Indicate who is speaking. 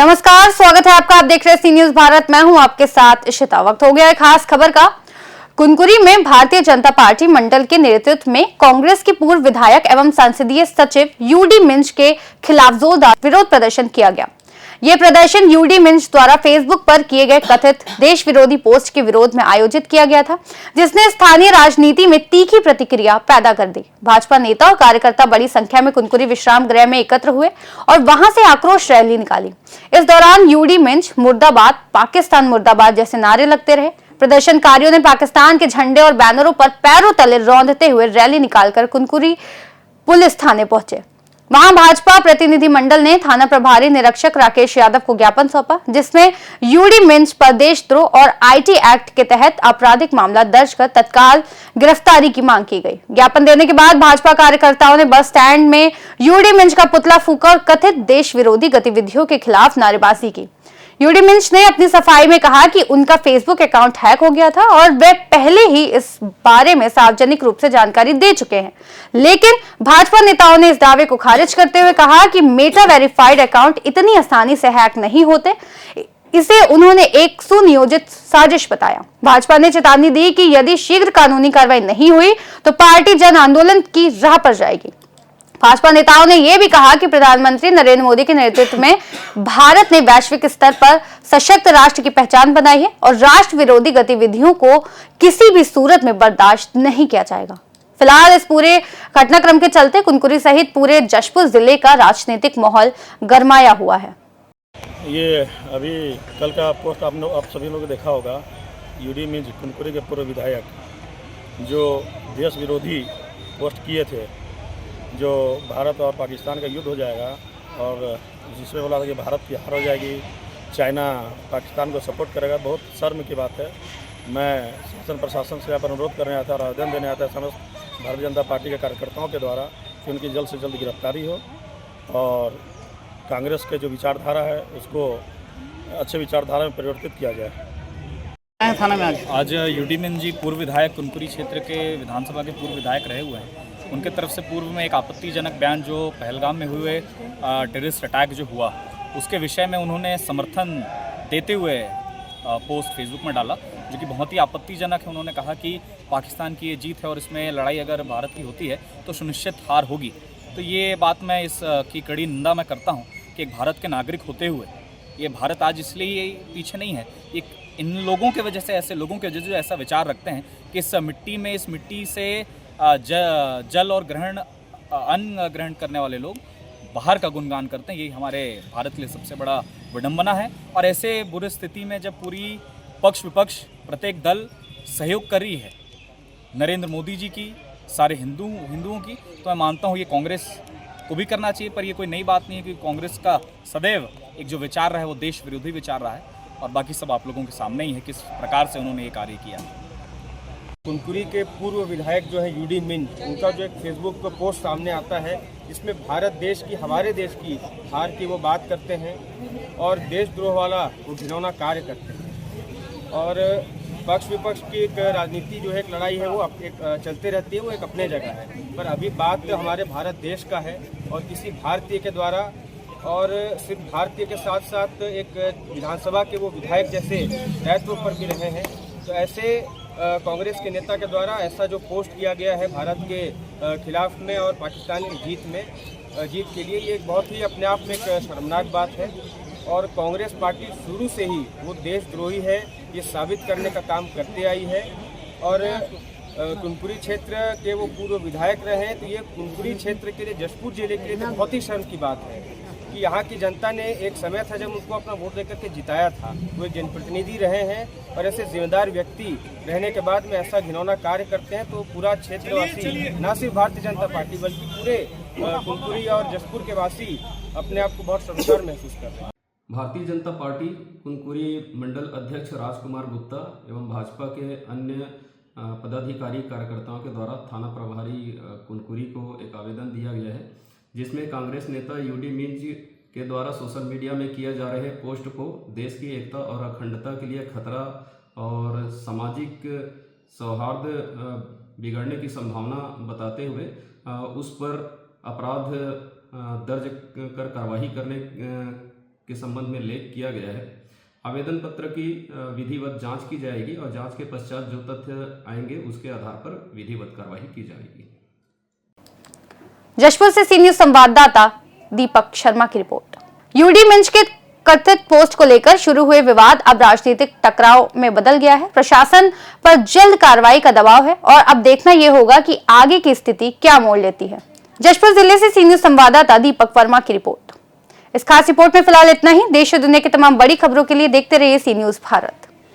Speaker 1: नमस्कार, स्वागत है आपका। आप देख रहे हैं सी न्यूज भारत। मैं हूं आपके साथ इशिता। वक्त हो गया है खास खबर का। कुनकुरी में भारतीय जनता पार्टी मंडल के नेतृत्व में कांग्रेस के पूर्व विधायक एवं संसदीय सचिव यूडी मिंज के खिलाफ जोरदार विरोध प्रदर्शन किया गया। यह प्रदर्शन यूडी मिंज द्वारा फेसबुक पर किए गए कथित देश विरोधी पोस्ट के विरोध में आयोजित किया गया था, जिसने स्थानीय राजनीति में तीखी प्रतिक्रिया पैदा कर दी। भाजपा नेता और कार्यकर्ता बड़ी संख्या में कुनकुरी विश्राम गृह में एकत्र हुए और वहां से आक्रोश रैली निकाली। इस दौरान यूडी मिंज मुर्दाबाद, पाकिस्तान मुर्दाबाद जैसे नारे लगते रहे। प्रदर्शनकारियों ने पाकिस्तान के झंडे और बैनरों पर पैरों तले रौंदते हुए रैली निकालकर कुनकुरी पुलिस थाने पहुंचे। वहां भाजपा प्रतिनिधि मंडल ने थाना प्रभारी निरीक्षक राकेश यादव को ज्ञापन सौंपा, जिसमें यूडी मिंज पर देशद्रोह और आईटी एक्ट के तहत आपराधिक मामला दर्ज कर तत्काल गिरफ्तारी की मांग की गई। ज्ञापन देने के बाद भाजपा कार्यकर्ताओं ने बस स्टैंड में यूडी मिंज का पुतला फूंका और कथित देश विरोधी गतिविधियों के खिलाफ नारेबाजी की। यूडी मिंज ने अपनी सफाई में कहा कि उनका फेसबुक अकाउंट हैक हो गया था और वे पहले ही इस बारे में सार्वजनिक रूप से जानकारी दे चुके हैं, लेकिन भाजपा नेताओं ने इस दावे को खारिज करते हुए कहा कि मेटा वेरीफाइड अकाउंट इतनी आसानी से हैक नहीं होते। इसे उन्होंने एक सुनियोजित साजिश बताया। भाजपा ने चेतावनी दी कि यदि शीघ्र कानूनी कार्रवाई नहीं हुई तो पार्टी जन आंदोलन की राह पर जाएगी। भाजपा नेताओं ने यह भी कहा कि प्रधानमंत्री नरेंद्र मोदी के नेतृत्व में भारत ने वैश्विक स्तर पर सशक्त राष्ट्र की पहचान बनाई है और राष्ट्र विरोधी गतिविधियों को किसी भी सूरत में बर्दाश्त नहीं किया जाएगा। फिलहाल इस पूरे घटनाक्रम के चलते कुनकुरी सहित पूरे जशपुर जिले का राजनीतिक माहौल गरमाया हुआ है।
Speaker 2: ये अभी कल का पोस्ट आप सभी लोग देखा होगा। यूडी मिंज कुनकुरी के पूर्व विधायक जो देश विरोधी पोस्ट किए थे, जो भारत और पाकिस्तान का युद्ध हो जाएगा और जिसमें बोला था कि भारत की हार हो जाएगी, चाइना पाकिस्तान को सपोर्ट करेगा। बहुत शर्म की बात है। मैं शासन प्रशासन से यहाँ पर अनुरोध करने आया था और आवेदन देने आता है समस्त भारतीय जनता पार्टी के कार्यकर्ताओं के द्वारा कि उनकी जल्द से जल्द गिरफ्तारी हो और कांग्रेस के जो विचारधारा है उसको अच्छे विचारधारा में परिवर्तित किया जाए।
Speaker 3: थाना में आज यूडी मिंज जी पूर्व विधायक कुनकुरी क्षेत्र के विधानसभा के पूर्व विधायक रहे हुए हैं। उनके तरफ से पूर्व में एक आपत्तिजनक बयान जो पहलगाम में हुए टेररिस्ट अटैक जो हुआ उसके विषय में उन्होंने समर्थन देते हुए पोस्ट फेसबुक में डाला, जो कि बहुत ही आपत्तिजनक है। उन्होंने कहा कि पाकिस्तान की ये जीत है और इसमें लड़ाई अगर भारत की होती है तो सुनिश्चित हार होगी। तो ये बात मैं इस की कड़ी निंदा मैं करता हूँ कि एक भारत के नागरिक होते हुए ये भारत आज इसलिए पीछे नहीं है, एक इन लोगों की वजह से, ऐसे लोगों की वजह से जो ऐसा विचार रखते हैं कि इस मिट्टी से जल और अन्न ग्रहण करने वाले लोग बाहर का गुणगान करते हैं। यही हमारे भारत के लिए सबसे बड़ा विडंबना है। और ऐसे बुरी स्थिति में जब पूरी पक्ष विपक्ष प्रत्येक दल सहयोग कर रही है नरेंद्र मोदी जी की, सारे हिंदुओं की, तो मैं मानता हूँ ये कांग्रेस को भी करना चाहिए। पर ये कोई नई बात नहीं है कि कांग्रेस का सदैव एक जो विचार रहा है वो देश विरोधी विचार रहा है और बाकी सब आप लोगों के सामने ही है किस प्रकार से उन्होंने ये कार्य किया।
Speaker 4: कुनकुरी के पूर्व विधायक जो है यूडी मिंज, उनका जो एक फेसबुक पर पोस्ट सामने आता है जिसमें भारत देश की, हमारे देश की हार की वो बात करते हैं और देशद्रोह वाला वो घिनौना कार्य करते हैं। और पक्ष विपक्ष की एक राजनीति जो है, एक लड़ाई है, वो एक चलते रहती है, वो एक अपने जगह है। पर अभी बात तो हमारे भारत देश का है और किसी भारतीय के द्वारा, और सिर्फ भारतीय के साथ साथ एक विधानसभा के वो विधायक जैसे दायित्व पर भी रहे हैं, तो ऐसे कांग्रेस के नेता के द्वारा ऐसा जो पोस्ट किया गया है भारत के खिलाफ में और पाकिस्तान की जीत के लिए, ये एक बहुत ही अपने आप में एक शर्मनाक बात है। और कांग्रेस पार्टी शुरू से ही वो देशद्रोही है ये साबित करने का काम करते आई है। और कुनकुरी क्षेत्र के वो पूर्व विधायक रहे हैं, तो ये कुनकुरी क्षेत्र के लिए, जशपुर जिले के लिए तो बहुत ही शर्म की बात है कि यहाँ की जनता ने एक समय था जब उनको अपना वोट देकर के जिताया था, वो एक जनप्रतिनिधि रहे हैं और ऐसे जिम्मेदार व्यक्ति रहने के बाद में ऐसा घिनौना कार्य करते हैं, तो पूरा क्षेत्रवासी, न सिर्फ भारतीय जनता पार्टी बल्कि पूरे कुनकुरी और जशपुर के वासी अपने आप को बहुत शर्मसार महसूस कर रहे हैं।
Speaker 5: भारतीय जनता पार्टी कुनकुरी मंडल अध्यक्ष राजकुमार गुप्ता एवं भाजपा के अन्य पदाधिकारी कार्यकर्ताओं के द्वारा थाना प्रभारी कुनकुरी को एक आवेदन दिया गया है, जिसमें कांग्रेस नेता यूडी मिंज के द्वारा सोशल मीडिया में किए जा रहे पोस्ट को देश की एकता और अखंडता के लिए खतरा और सामाजिक सौहार्द बिगड़ने की संभावना बताते हुए उस पर अपराध दर्ज कर कार्रवाई करने के संबंध में लेख किया गया है। आवेदन पत्र की विधिवत जांच की जाएगी और जांच के पश्चात जो तथ्य आएंगे उसके आधार पर विधिवत कार्रवाई की जाएगी।
Speaker 1: जशपुर से सी न्यूज संवाददाता दीपक शर्मा की रिपोर्ट। यूडी मिंज के कथित पोस्ट को लेकर शुरू हुए विवाद अब राजनीतिक टकराव में बदल गया है। प्रशासन पर जल्द कार्रवाई का दबाव है और अब देखना यह होगा कि आगे की स्थिति क्या मोड़ लेती है। जशपुर जिले से सी न्यूज संवाददाता दीपक वर्मा की रिपोर्ट। इस खास रिपोर्ट में फिलहाल इतना ही। देश और दुनिया की तमाम बड़ी खबरों के लिए देखते रहिए सी न्यूज भारत।